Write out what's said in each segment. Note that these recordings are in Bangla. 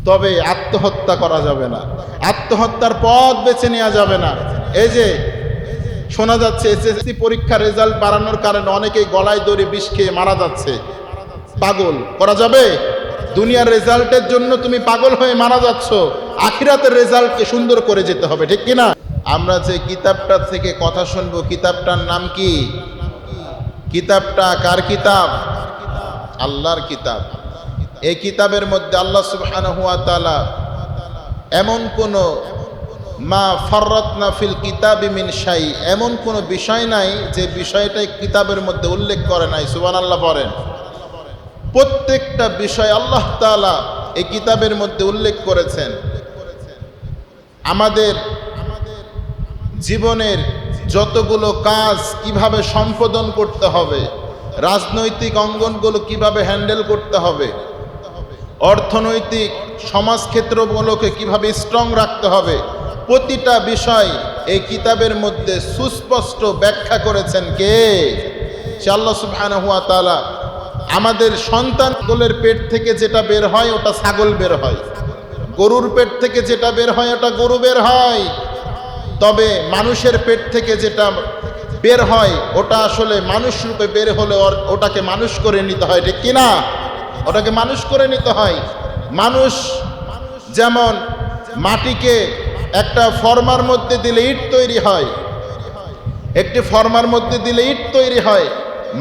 তবে আত্মহত্যা করা যাবে না, আত্মহত্যার পথ বেছে নেওয়া যাবে না। এই যে শোনা যাচ্ছে এসএসসি পরীক্ষার রেজাল্ট বাড়ানোর কারণে অনেকেই গলায় দড়ি বিষ খেয়ে মারা যাচ্ছে, পাগল করা যাবে? দুনিয়ার রেজাল্টের জন্য তুমি পাগল হয়ে মারা যাচ্ছ, আখিরাতের রেজাল্টকে সুন্দর করে যেতে হবে, ঠিক কিনা? আমরা যে কিতাবটা থেকে কথা শুনবো, কিতাবটার নাম কি? কিতাবটা কার কিতাব? আল্লাহর কিতাব। এই কিতাবের মধ্যে আল্লাহ সুবহানাহু ওয়া তাআলা এমন কোন মা ফাররাতনা ফিল কিতাবি মিন শাই, এমন কোন বিষয় নাই যে বিষয়টাই কিতাবের মধ্যে উল্লেখ করে নাই। সুবহানাল্লাহ পড়েন। প্রত্যেকটা বিষয় আল্লাহ তাআলা এই কিতাবের মধ্যে উল্লেখ করেছেন। আমাদের জীবনের যতগুলো কাজ কিভাবে সম্পাদন করতে হবে, রাজনৈতিক অঙ্গনগুলো কিভাবে হ্যান্ডেল করতে হবে, অর্থনৈতিক সমাজক্ষেত্রগুলোকে কিভাবে স্ট্রং রাখতে হবে, প্রতিটা বিষয় এই কিতাবের মধ্যে সুস্পষ্ট ব্যাখ্যা করেছেন কে? সে আল্লাহ সুবহানাহু ওয়া তাআলা। আমাদের সন্তানগুলোর পেট থেকে যেটা বের হয় ওটা ছাগল বের হয়, গরুর পেট থেকে যেটা বের হয় ওটা গরু বের হয়, তবে মানুষের পেট থেকে যেটা বের হয় ওটা আসলে মানুষ রূপে বের হলে ওটাকে মানুষ করে নিতে হয়, ঠিক কিনা? ওটাকে মানুষ করে নিতে হয়। মানুষ যেমন মাটিকে একটা ফর্মার মধ্যে দিলে ইট তৈরি হয়, একটি ফর্মার মধ্যে দিলে ইট তৈরি হয়,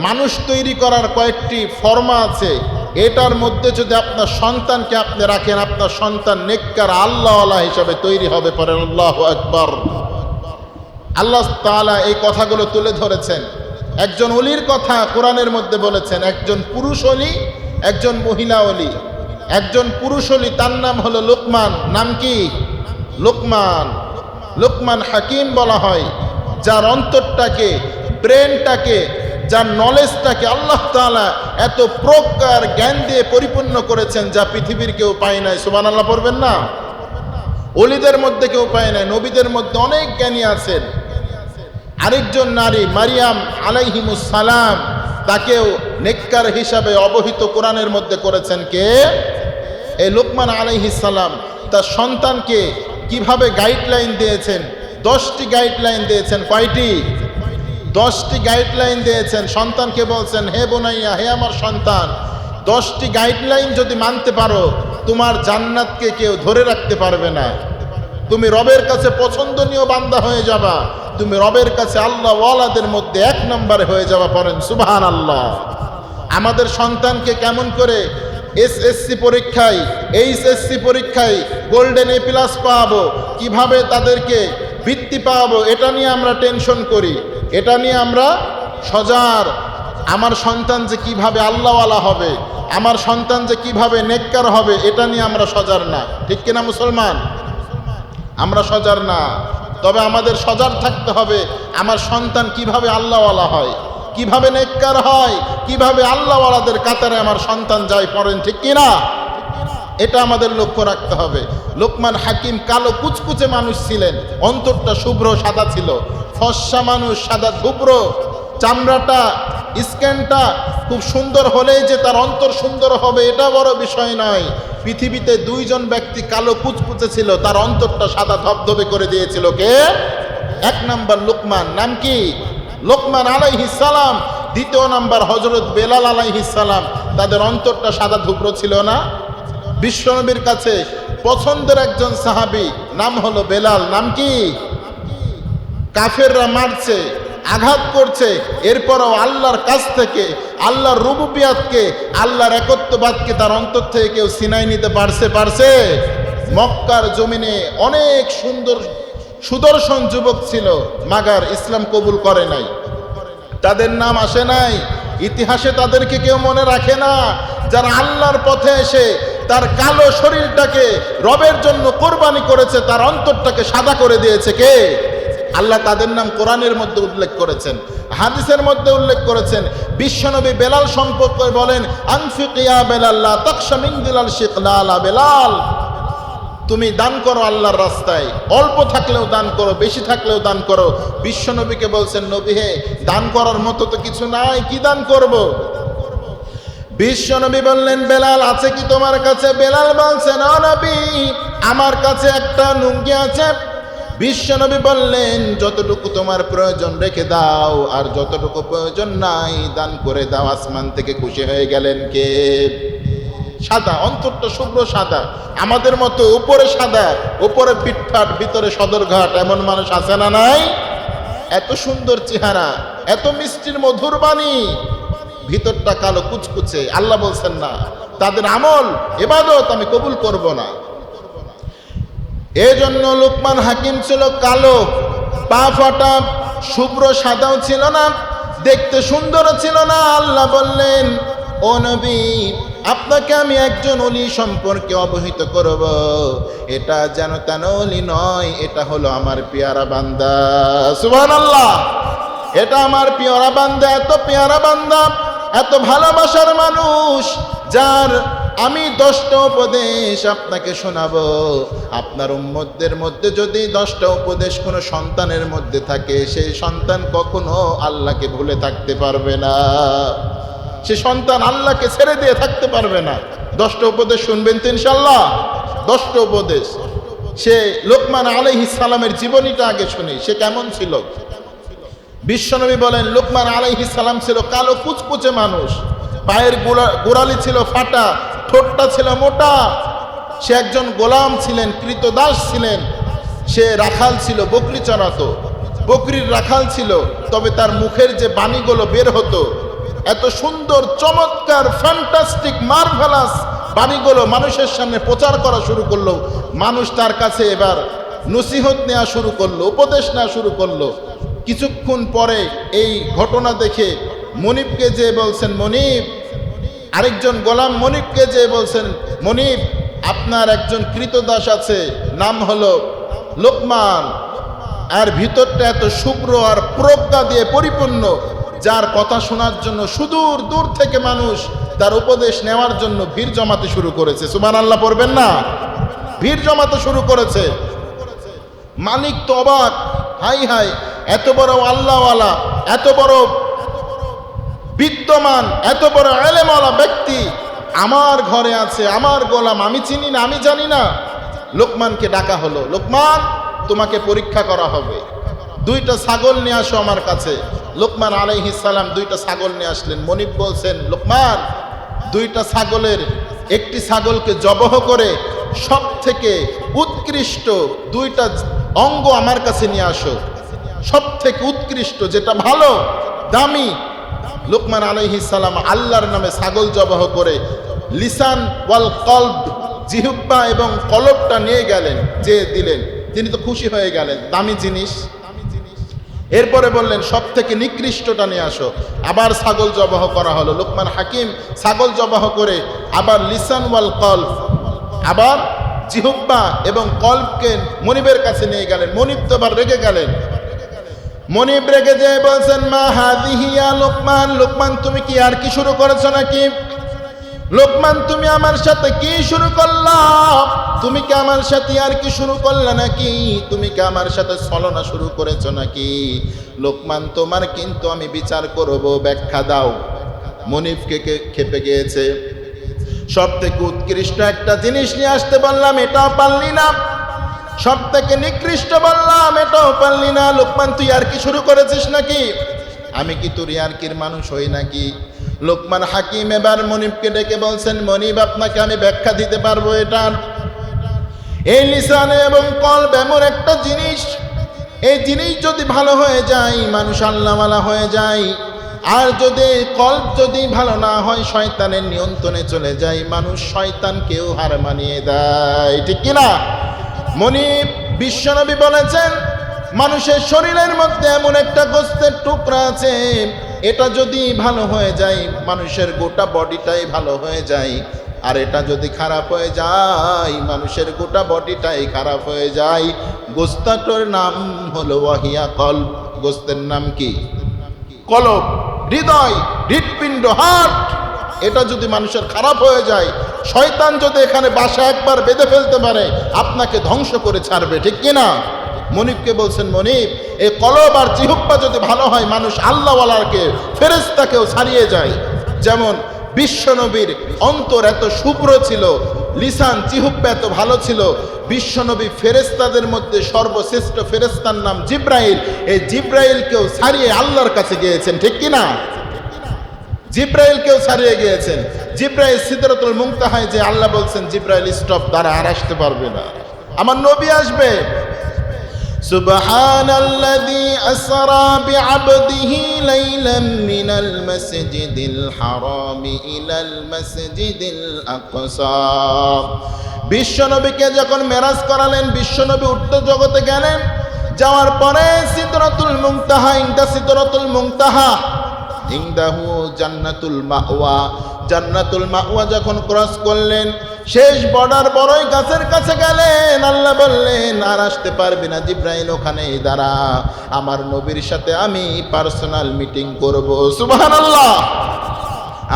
মানুষ তৈরি করার কয়েকটি ফর্মা আছে। এটার মধ্যে যদি আপনার সন্তানকে আপনি রাখেন, আপনার সন্তান নেককার আল্লাহওয়ালা হিসাবে তৈরি হবে। পড়েন আল্লাহু আকবার। আল্লাহ তাআলা এই কথাগুলো তুলে ধরেছেন। একজন ওলির কথা কোরআনের মধ্যে বলেছেন, একজন পুরুষ ওলি, একজন মহিলা ওলি। একজন পুরুষ ওলি, তার নাম হলো লোকমান। নাম কি? লোকমান। লোকমান হাকিম বলা হয়, যার অন্তরটাকে, ব্রেনটাকে, যার নলেজটাকে আল্লাহ তাআলা এত প্রকার জ্ঞান দিয়ে পরিপূর্ণ করেছেন যা পৃথিবীর কেউ পায় নাই। সুবহানাল্লাহ পড়বেন না? ওলিদের মধ্যে কেউ পায় নাই, নবীদের মধ্যে অনেক জ্ঞানী আছেন। আরেকজন নারী মারিয়াম আলাইহিমুস সালাম, তাকেও নেককার হিসাবে অবহিত কোরআনের মধ্যে করেছেন কে? এই লোকমান আলাইহিস সালাম। তার সন্তানকে কিভাবে গাইডলাইন দিয়েছেন? 10টি গাইডলাইন দিয়েছেন। কয়টি? 10টি গাইডলাইন দিয়েছেন। সন্তানকে বলছেন, হে বোনাইয়া, হে আমার সন্তান, 10টি গাইডলাইন যদি মানতে পারো তোমার জান্নাতকে কেউ ধরে রাখতে পারবে না। তুমি রবের কাছে পছন্দনীয় বান্দা হয়ে যাবা, তুমি রবের কাছে আল্লাহ ওয়ালাদের মধ্যে 1 নম্বরে হয়ে যাবা। পড়েন সুবহানাল্লাহ। আমাদের সন্তানকে কেমন করে এসএসসি পরীক্ষায়, এইচএসসি পরীক্ষায় গোল্ডেন এ প্লাস পাবো, কিভাবে তাদেরকে বৃত্তি পাবো, এটা নিয়ে আমরা টেনশন করি, এটা নিয়ে আমরা সজাগ। আমার সন্তান যে কিভাবে আল্লাহওয়ালা হবে, আমার সন্তান যে কিভাবে নেককার হবে, এটা নিয়ে আমরা সজাগ না, ঠিক কিনা মুসলমান? আমরা সজাগ না। তবে আমাদের সজাগ থাকতে হবে আমার সন্তান কিভাবে আল্লাহওয়ালা হয়, কিভাবে নেককার হয়, কিভাবে আল্লাহওয়ালাদের কাতারে আমার সন্তান যায়। পড়েন ঠিক কিনা? এটা আমাদের লক্ষ্য রাখতে হবে। লোকমান হাকিম কালো কুচকুচে মানুষ ছিলেন, অন্তরটা শুভ্র সাদা ছিল। ফর্সা মানুষ, সাদা ধুব্র, চামড়াটা, স্ক্যানটা খুব সুন্দর হলেই যে তার অন্তর সুন্দর হবে এটা বড় বিষয় নয়। পৃথিবীতে 2 জন ব্যক্তি কালো কুচকুচে ছিল, তার অন্তরটা সাদা ধবধবে করে দিয়েছিল কে? 1 নাম্বার লোকমান। নাম কি? লোকমান আলাইহিস সালাম। 2য় নাম্বার হযরত বেলাল আলাইহিস সালাম। তাদের অন্তরটা সাদা ধুব্র ছিল না? বিশ্বনবীর কাছে পছন্দের একজন সাহাবী, নাম হলো বেলাল। নাম কি? কাফেররা মারছে, আঘাত করছে, এরপরও আল্লাহর কাছ থেকে আল্লাহর রুবুবিয়াতকে, আল্লাহর একত্ববাদকে তার অন্তর থেকে কেউ ছিনাই নিতে পারছে? মক্কার জমিনে অনেক সুন্দর সুদর্শন যুবক ছিল, মাগার ইসলাম কবুল করে নাই, তাদের নাম আসে নাই ইতিহাসে, তাদেরকে কেউ মনে রাখে না। যারা আল্লাহর পথে এসে তার কালো শরীরটাকে রবের জন্য কোরবানি করেছে, তার অন্তরটাকে সাদা করে দিয়েছে কে? আল্লাহ তাদের নাম কোরআনের মধ্যে উল্লেখ করেছেন, হাদিসের মধ্যে উল্লেখ করেছেন। বিশ্বনবী বেলাল সম্পর্কে বলেন, আনফিক ইয়া বেলাল লা তাখশা মিন দিলাল শিকলালা। বেলাল, তুমি দান করো আল্লাহর রাস্তায়, অল্প থাকলেও দান করো, বেশি থাকলেও দান করো। বিশ্বনবীকে বলছেন, নবী হে, দান করার মতো তো কিছু নাই, কি দান করব? বিশ্বনবী বললেন, বেলাল আছে কি তোমার কাছে? বেলাল বলছেন, ও নবী, আমার কাছে একটা লুঙ্গি আছে। বিশ্বনবী বললেন, যতটুকু তোমার প্রয়োজন রেখে দাও, আর যতটুকু প্রয়োজন নাই দান করে দাও। আসমান থেকে খুশি হয়ে গেলেন কে? সাদা, অন্তরটা শুভ্র সাদা, আমাদের মতো উপরে সাদা, উপরে ফিটফাট, ভিতরে সদরঘাট, এমন মানুষ আছে না নাই? এত সুন্দর চেহারা, এত মিষ্টির মধুর বাণী, ভিতরটা কালো কুচকুচে। আল্লাহ বলছেন না, তাদের আমল ইবাদত আমি কবুল করব না। এজন্য লোকমান হাকিম ছিল কালো, পা ফাটা, শুভ্র সাদাও ছিল না, দেখতে সুন্দর ছিল না। আল্লাহ বললেন, ও নবী, আপনাকে আমি একজন ওলি সম্পর্কে অবহিত করব। এটা যেন তেন ওলি নয়, এটা হলো আমার পেয়ারা বান্দা। সুবহানাল্লাহ। এটা আমার পেয়ারা বান্দা, এত পেয়ারা বান্দা, এত ভালোবাসার মানুষ, যার আমি 10টা উপদেশ আপনাকে শোনাবো। আপনার উম্মতদের মধ্যে যদি 10টা উপদেশ কোনো সন্তানের মধ্যে থাকে, সেই সন্তান কখনো আল্লাহকে ভুলে থাকতে পারবে না। সে সন্তান আল্লাহকে ছেড়ে দিয়ে থাকতে পারবে না। 10টা উপদেশ শুনবেন তো ইনশাআল্লাহ। 10টা উপদেশ। সে লোকমান আলাইহিস সালামের জীবনীটা আগে শুনি, সে কেমন ছিল। বিশ্বনবী বলেন, লোকমান আলাইহিস সালাম ছিল কালো কুচকুচে মানুষ, পায়ের গোড়ালি ছিল ফাটা, ঠোঁটটা ছিল মোটা। সে একজন গোলাম ছিলেন, কৃতদাস ছিলেন। সে রাখাল ছিল, বকরি চড়াতো, বকরির রাখাল ছিল। তবে তার মুখের যে বাণীগুলো বের হতো, এত সুন্দর, চমৎকার, ফ্যান্টাস্টিক, মার্ভেলাস বাণীগুলো মানুষের সামনে প্রচার করা শুরু করলো। মানুষ তার কাছে এবার নসিহত নেওয়া শুরু করলো, উপদেশ নেওয়া শুরু করলো। কিছুক্ষণ পরে এই ঘটনা দেখে মনিবকে যে বলছেন, মনিব, আরেকজন গোলাম মনিবকে যে বলছেন, মনিব, আপনার একজন কৃতদাস আছে, নাম হলো লোকমান, আর ভিতরটা এত শুভ্র আর প্রজ্ঞা দিয়ে পরিপূর্ণ, যার কথা শোনার জন্য সুদূর দূর থেকে মানুষ তার উপদেশ নেওয়ার জন্য ভিড় জমাতে শুরু করেছে। সুবহানাল্লাহ পড়বেন না? ভিড় জমাতে শুরু করেছে। মালিক তো অবাক, হাই হাই, এত বড় আল্লাহওয়ালা, এত বড় বিদ্যমান, এত বড় এলেমওয়ালা ব্যক্তি আমার ঘরে আছে, আমার গোলাম, আমি চিনি না, আমি জানি না। লোকমানকে ডাকা হলো, লোকমান, তোমাকে পরীক্ষা করা হবে, 2টা ছাগল নিয়ে আসো আমার কাছে। লোকমান আলাইহিস সালাম 2টা ছাগল নিয়ে আসলেন। মনিব বলছেন, লোকমান, 2টা ছাগলের একটি ছাগলকে জবহ করে সব থেকে উৎকৃষ্ট 2টা অঙ্গ আমার কাছে নিয়ে আসো, সব থেকে উৎকৃষ্ট, যেটা ভালো, দামি। লোকমান আলাইহিস সালাম আল্লাহর নামে ছাগল জবহ করে লিসান ওয়াল কলব, জিহ্বা এবং কলবটা নিয়ে গেলেন, যে দিলেন। তিনি তো খুশি হয়ে গেলেন, দামি জিনিস। এরপরে বললেন, সব থেকে নিকৃষ্টটা নিয়ে আসো। আবার ছাগল জবহ করা হলো। লোকমান হাকিম ছাগল জবহ করে আবার লিসান ওয়াল কলব, আবার জিহ্বা এবং কলবকে মনিবের কাছে নিয়ে গেলেন। মনিব তো আবার রেগে গেলেন। মনিব রেগে যেয়ে বলছেন, মা হাদিহি ইয়া লোকমান, লোকমান তুমি কি আর কি শুরু করেছো নাকি? লোকমান, তুমি আমার সাথে কি শুরু করলা? তুমি কি আমার সাথে আর কি শুরু করলে নাকি? তুমি কি আমার সাথে ছলনা শুরু করেছো নাকি? লোকমান, তোমার কিন্তু আমি বিচার করব, ব্যাখ্যা দাও। মনিবকে খেপে গিয়েছে। সব থেকে উৎকৃষ্ট একটা জিনিস নিয়ে আসতে বললাম, এটাও পারলি না। সব থেকে নিকৃষ্ট বললাম, এটাও পারলি না। লোকমান, তুই আর কি শুরু করেছিস নাকি? আমি কি তোর ইয়ারকির মানুষ হই নাকি? লোকমান হাকিম এবার মনিবকে ডেকে বলছেন, মনিব, আপনাকে আমি ব্যাখ্যা দিতে পারবো এটার। এই লিসান এবং কলব এমন একটা জিনিস, এই জিনিস যদি ভালো হয়ে যায় মানুষ আল্লাহওয়ালা হয়ে যায়, আর যদি কলব যদি ভালো না হয় শয়তানের নিয়ন্ত্রণে চলে যায়, মানুষ শয়তানকেও হার মানিয়ে দেয়। ঠিক কিনা? মনিব, বিশ্বনবী বলেছেন, মানুষের শরীরের মধ্যে এমন একটা গোস্তের টুকরা আছে, এটা যদি ভালো হয়ে যায় মানুষের গোটা বডিটাই ভালো হয়ে যায়, আর এটা যদি খারাপ হয়ে যায় মানুষের গোটা বডিটাই খারাপ হয়ে যায়। গোস্তাটার নাম হলো ওয়াহিয়া কলব। গোস্তের নাম কি? কলব, হৃদয়, হৃৎপিণ্ড, হার্ট। এটা যদি মানুষের খারাপ হয়ে যায়, শয়তান যদি এখানে বাসা একবার বেঁধে ফেলতে পারে, আপনাকে ধ্বংস করে ছাড়বে। ঠিক কিনা? মনিবকে বলছেন, মনিব, এই কলব আর জিহ্বা যদি ভালো হয় মানুষ আল্লাহওয়ালাকে, ফেরেশতাকেও ছাড়িয়ে যায়। যেমন বিশ্বনবীর অন্তর এত শুভ্র ছিল, লিসান চিহুব্বা এত ভালো ছিল। বিশ্বনবী ফেরেশতাদের মধ্যে সর্বশ্রেষ্ঠ ফেরেশতার নাম জিব্রাইল। এই জিব্রাইলকেও ছাড়িয়ে আল্লাহর কাছে গিয়েছেন, ঠিক কি না? জিব্রাইলকেও ছাড়িয়ে গিয়েছেন। জিব্রাইল সিদরাতুল মুনতাহায় যে আল্লাহ বলছেন জিব্রাইল স্টপ, দ্বারা আর আসতে পারবে না, আমার নবী আসবে। সুবহানাল্লাযী আসরা বিআবদিহি লাইলাম মিনাল মাসজিদিল হারামি ইলাল মাসজিদিল আকসা। বিশ্বনবীকে যখন মেরাজ করালেন, বিশ্বনবী উত্তর জগতে গেলেন। যাওয়ার পরে সিদরাতুল মুনতাহা, ইনদা সিদরাতুল মুনতাহা ইনদাহু জান্নাতুল মাওয়া, জান্নাতুল মাওয়া যখন ক্রস করলেন, শেষ বর্ডার বড়ই গাছের কাছে গেলেন। আল্লাহ বললেন আর আসতে পারবি না জিব্রাইল, ওখানেই দাঁড়া, আমার নবীর সাথে আমি পার্সোনাল মিটিং করব। সুবহানাল্লাহ,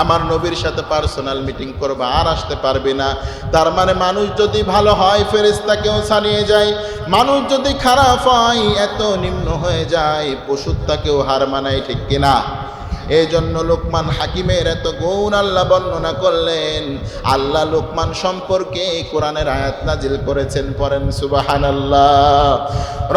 আমার নবীর সাথে পার্সোনাল মিটিং করবা, আর আসতে পারবি না। তার মানে মানুষ যদি ভালো হয় ফেরেশতাকেও ছাড়িয়ে যায়, মানুষ যদি খারাপ হয় এত নিম্ন হয়ে যায় পশুত্বকেও হার মানায়, ঠিক কিনা? এই জন্য লোকমান হাকিমের এত গুণ আল্লাহ বর্ণনা করলেন। আল্লাহ লোকমান সম্পর্কে কোরআনের আয়াত নাজিল করেছেন, পড়েন সুবহানাল্লাহ।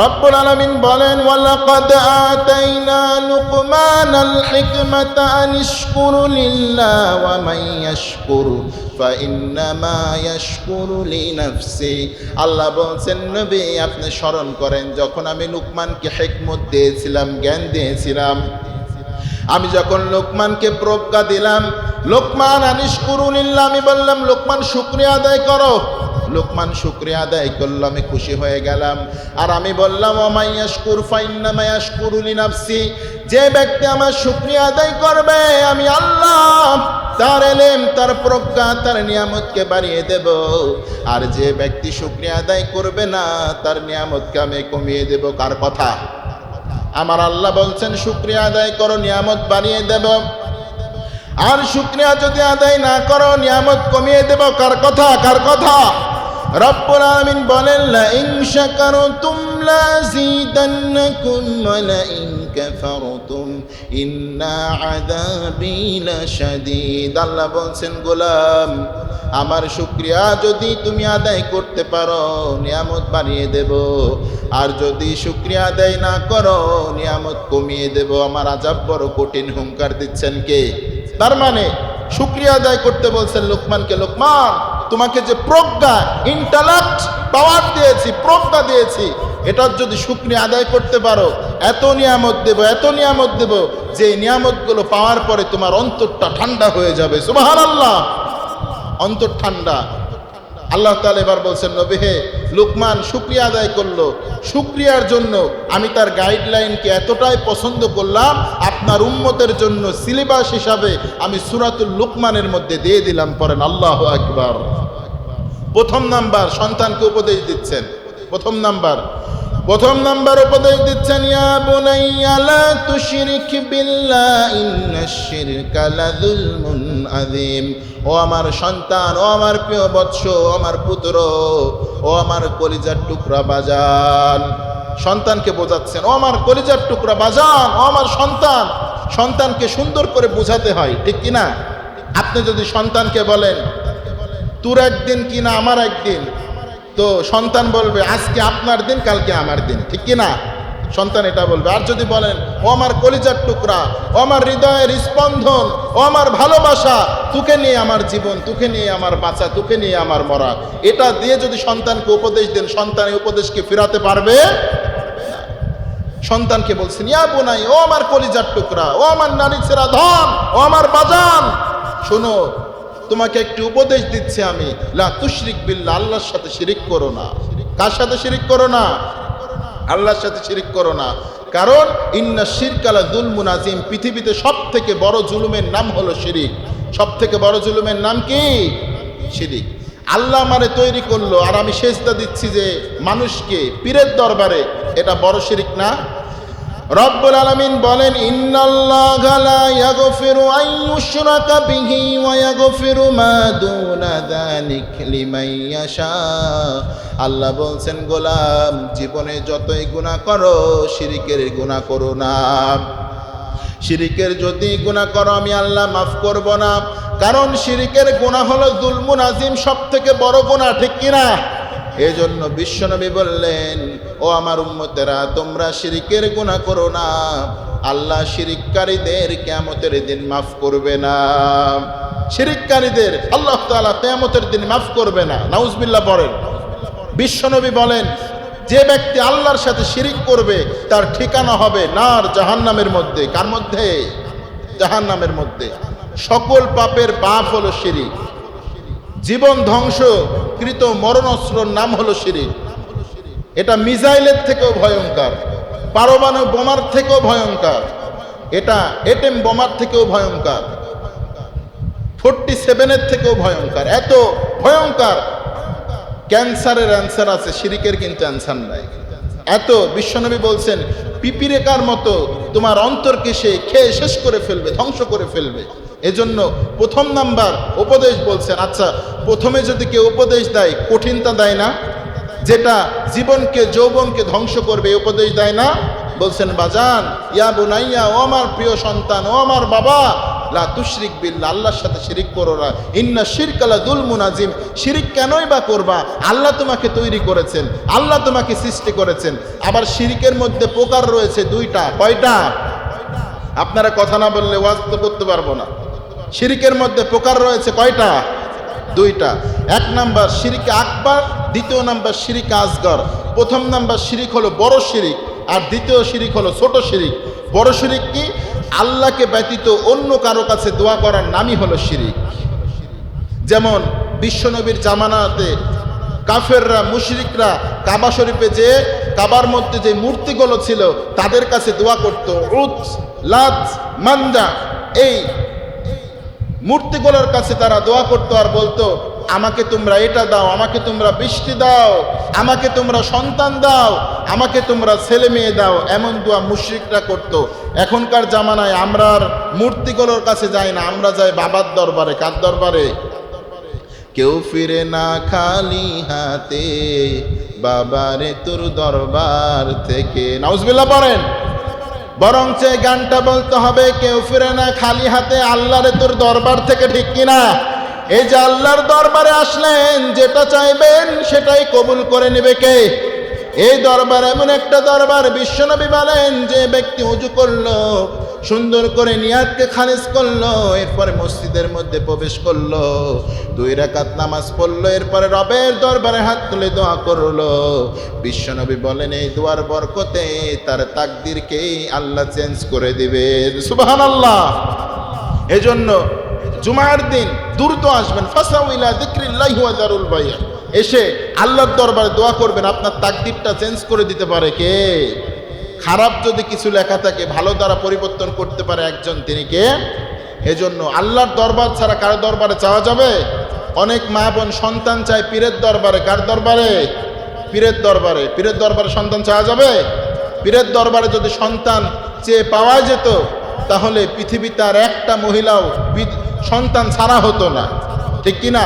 রব্বুল আলামিন বলেন ওয়ালাকাদ আতাইনা লুকমানাল হিকমাতা আনিশকুরু লিল্লাহ ওয়া মান ইয়াশকুরু ফাইন্নামা ইয়াশকুরু লিনাফসি। আল্লাহ বলছেন নবী আপনি স্মরণ করেন, যখন আমি লুকমানকে হিকমত দিয়েছিলাম, জ্ঞান দিয়েছিলাম, আমি যখন লোকমানকে প্রজ্ঞা দিলাম, লোকমান আনিশকুরুলিল্লাহ, আমি বললাম লোকমান শুকরিয়া আদায় করো। লোকমান শুকরিয়া আদায় করলো, আমি খুশি হয়ে গেলাম। আর আমি বললাম ওয়া ইয়াশকুর ফাইন্নামা ইয়াশকুরু লিনাফসি, যে ব্যক্তি আমার শুকরিয়া আদায় করবে আমি আল্লাহ তার ইলম, তার প্রজ্ঞা, তার নিয়ামতকে বাড়িয়ে দেব। আর যে ব্যক্তি শুকরিয়া আদায় করবে না তার নিয়ামতকে আমি কমিয়ে দেব। কার কথা? আমার আল্লাহ বলছেন শুকরিয়া আদায় করো, নিয়ামত বাড়িয়ে দেব। আর শুকরিয়া যদি আদায় না করো নিয়ামত কমিয়ে দেব। কার কথা? কার কথা? রব্বুল আলামিন বলেন লা ইন শাকারতুম লাযীদান্নাকুম ওয়া লা ইন কাফারতুম ইন্না আযাবী লাশাদীদ। আল্লাহ বলছেন গোলাম আমার শুকরিয়া যদি তুমি আদায় করতে পারো নিয়ামত বাড়িয়ে দেব, আর যদি শুকরিয়া আদায় না করো নিয়ামত কমিয়ে দেব। আমার আযাব বড় কঠিন। হুঙ্কার দিচ্ছেন কে? তার মানে শুকরিয়া আদায় করতে বলছেন লোকমানকে, লোকমান তোমাকে যে প্রজ্ঞা, ইন্টালেক্ট পাওয়ার দিয়েছি, প্রজ্ঞা দিয়েছি, এটার যদি শুকরিয়া আদায় করতে পারো এত নিয়ামত দেব, এত নিয়ামত দেব যে নিয়ামতগুলো পাওয়ার পরে তোমার অন্তরটা ঠান্ডা হয়ে যাবে। সুবহানাল্লাহ, অন্তর ঠান্ডা। আল্লাহ তাআলা এবার বলছেন নবী হে, লুকমান শুকরিয়া আদায় করলো, শুকরিয়ার জন্য আমি তার গাইডলাইনকে এতটাই পছন্দ করলাম, আপনার উম্মতের জন্য সিলেবাস হিসাবে আমি সূরাতুল লুকমানের মধ্যে দিয়ে দিলাম। পড়েন আল্লাহু আকবার। প্রথম নাম্বার সন্তানকে উপদেশ দিচ্ছেন, প্রথম নাম্বার উপদেশ দিচ্ছেন ইয়া বুনাইয়া লা তুশরিক বিল্লাহ ইন্নাশ শিরকা লাযুলমুন আযীম। ও আমার সন্তান, ও আমার প্রিয় বৎস, ও আমার পুত্র, ও আমার কলিজার টুকরা বাজান। সন্তানকে বোঝাচ্ছেন, ও আমার কলিজার টুকরা বাজান, ও আমার সন্তান। সন্তানকে সুন্দর করে বোঝাতে হয়, ঠিক কিনা? আপনি যদি সন্তানকে বলেন তোর একদিন কিনা আমার একদিন, তো সন্তান বলবে আজকে আপনার দিন কালকে আমার দিন, ঠিক কিনা? সন্তান এটা বলবে। আর যদি বলেন ও আমার কলিজার টুকরা, ও আমার হৃদয়ের স্পন্দন, ও আমার ভালোবাসা, তোকে নিয়ে আমার জীবন, তোকে নিয়ে আমার বাঁচা, তোকে নিয়ে আমার মরা, এটা দিয়ে যদি সন্তানকে উপদেশ দেন, সন্তান এই উপদেশকে ফেরাতে পারবে? সন্তানকে বলছেন ইয়া বুনাই, ও আমার কলিজার টুকরা, ও আমার নারী ছেঁড়া ধন, ও আমার বাজান, শোনো তোমাকে একটি উপদেশ দিচ্ছি আমি, লা তুশরিক বিল্লাহ, আল্লাহর সাথে শিরিক করো না। কার সাথে শিরিক করো না? আল্লাহর সাথে শিরিক করো না। কারণ ইন্না শিরকা লাযুলমুন আযীম, পৃথিবীতে সবথেকে বড় জুলুমের নাম হলো শিরিক। সবথেকে বড় জুলুমের নাম কি? শিরিক। আল্লাহ আমারে তৈরি করলো আর আমি সেজদা দিচ্ছি যে মানুষকে, পীরের দরবারে, এটা বড় শিরিক না? রব্বুল আলামিন বলেন ইন্নাল্লাহা লা ইয়াগফিরু আন ইউশরাকা বিহি ওয়া ইয়াগফিরু মা দুনা যালিকা লিমান ইয়াশা। আল্লাহ বলছেন গোলাম জীবনে যতই গুনাহ করো শিরিকের গুনাহ করো না। শিরিকের যদি গুনাহ করো আমি আল্লাহ মাফ করব না। কারণ শিরিকের গুনাহ হলো যুলমুন আজিম, সব থেকে বড় গুনাহ, ঠিক কিনা? এই জন্য বিশ্বনবী বললেন, ও আমার উম্মতেরা, তোমরা শিরিকের গুনাহ করো না, আল্লাহ শিরিককারীদের কিয়ামতের দিন মাফ করবে না। শিরিককারীদের আল্লাহ তাআলা কিয়ামতের দিন মাফ করবে না। নাউজুবিল্লাহ পড়েন। বিশ্বনবী বলেন, যে ব্যক্তি আল্লাহর সাথে শিরিক করবে তার ঠিকানা হবে নার, জাহান্নামের মধ্যে। কার মধ্যে? জাহান্নামের মধ্যে। সকল পাপের বাপ হলো শিরিক। জীবন ধ্বংসকৃত মরণাস্ত্রর নাম হলো শিরিক। এটা মিসাইলের থেকেও ভয়ঙ্কর, পারমাণবিক বোমার থেকেও ভয়ঙ্কর, এটা এটম বোমার থেকেও ভয়ঙ্কর, 47-এর থেকেও ভয়ঙ্কর। এত ভয়ঙ্কর, ক্যান্সারের অ্যান্সার আছে, শিরিকের কিন্তু অ্যান্সার নাই। এত বিশ্বনবী বলছেন, পিপিরেকার মতো তোমার অন্তরকে সে খেয়ে শেষ করে ফেলবে, ধ্বংস করে ফেলবে। এজন্য প্রথম নাম্বার উপদেশ বলছেন। আচ্ছা, প্রথমে যদি কেউ উপদেশ দেয়, কঠিনতা দেয় না? যেটা জীবনকে যৌবনকে ধ্বংস করবে, এই উপদেশ দেয় না? বলছেন, বাজান, ইয়া বুনাইয়া, ও আমার প্রিয় সন্তান, ও আমার বাবা, লা তুশরিক বিল্লাহ, আল্লাহর সাথে শিরিক করো না। ইন্না শিরকা লা যুলমুন আযীম। শিরিক কেনই বা করবা? আল্লাহ তোমাকে তৈরি করেছেন, আল্লাহ তোমাকে সৃষ্টি করেছেন। আবার শিরিকের মধ্যে প্রকার রয়েছে দুইটা। কয়টা? আপনারা কথা না বললে ওয়াজ তো করতে পারবো না। শিরিকের মধ্যে প্রকার রয়েছে কয়টা? দুইটা। এক নাম্বার শিরিক আকবার, দ্বিতীয় নাম্বার শিরিক আসগর। প্রথম নাম্বার শিরিক হলো বড় শিরিক, আর দ্বিতীয় শিরিক হলো ছোট শিরিক। বড় শিরিক কি? আল্লাহকে ব্যতীত অন্য কারো কাছে দোয়া করার নামই হলো শিরিক। যেমন বিশ্বনবীর জামানাতে কাফেররা, মুশরিকরা কাবা শরীফে যে কাবার মধ্যে যে মূর্তিগুলো ছিল তাদের কাছে দোয়া করত। উত, লাত, মানজা, এই মূর্তিগুলোর কাছে তারা দোয়া করতো আর বলতো, আমাকে তোমরা এটা দাও, আমাকে তোমরা বৃষ্টি দাও, আমাকে তোমরা সন্তান দাও, আমাকে তোমরা ছেলে মেয়ে দাও। এমন দোয়া মুশরিকরা করত। এখনকার জামানায় আমরা আর মূর্তিগুলোর কাছে যাই না, আমরা যাই বাবার দরবারে। কার দরবারে? কেউ ফিরে না খালি হাতে, বাবারে তোর দরবার থেকে। নাউজুবিল্লাহ পড়েন। বরঞ্চ গানটা বলতে হবে, কেউ ফিরে না খালি হাতে, আল্লাহরে তোর দরবার থেকে, ঠিক কিনা? এই যে আল্লাহর দরবারে আসলেন, যেটা চাইবেন সেটাই কবুল করে নেবে কে? এই দরবার এমন একটা দরবার, বিশ্বনবী বলেন, যে ব্যক্তি ওযু করলো, সুন্দর করে নিয়াতকে খালিস করলো, এরপরে মসজিদের মধ্যে প্রবেশ করলো, 2 রাকাত নামাজ পড়লো, এরপরে রবের দরবারে হাত তুলে দোয়া করলো, বিশ্বনবী বলেন, এই দোয়ার বরকতে তার তাকদীরকেই আল্লাহ চেঞ্জ করে দিবে। সুবহানাল্লাহ। এজন্য জুমার দিন দ্রুত আসবেন, ফাসাউ ইলা যিকরিল্লাহি ওয়া যারুল বাইয়া। এসে আল্লাহর দরবারে দোয়া করবেন, আপনার তাকদীরটা চেঞ্জ করে দিতে পারে কে? খারাপ যদি কিছু লেখা থাকে, ভালো দ্বারা পরিবর্তন করতে পারে একজন, তিনি কে? এজন্য আল্লাহর দরবার ছাড়া কার দরবারে চাওয়া যাবে? অনেক মা বোন সন্তান চায় পীরের দরবারে। কার দরবারে? পীরের দরবারে। পীরের দরবারে সন্তান চাওয়া যাবে? পীরের দরবারে যদি সন্তান চেয়ে পাওয়া যেত, তাহলে পৃথিবীতে আর একটা মহিলাও সন্তান ছাড়া হতো না, ঠিক কিনা?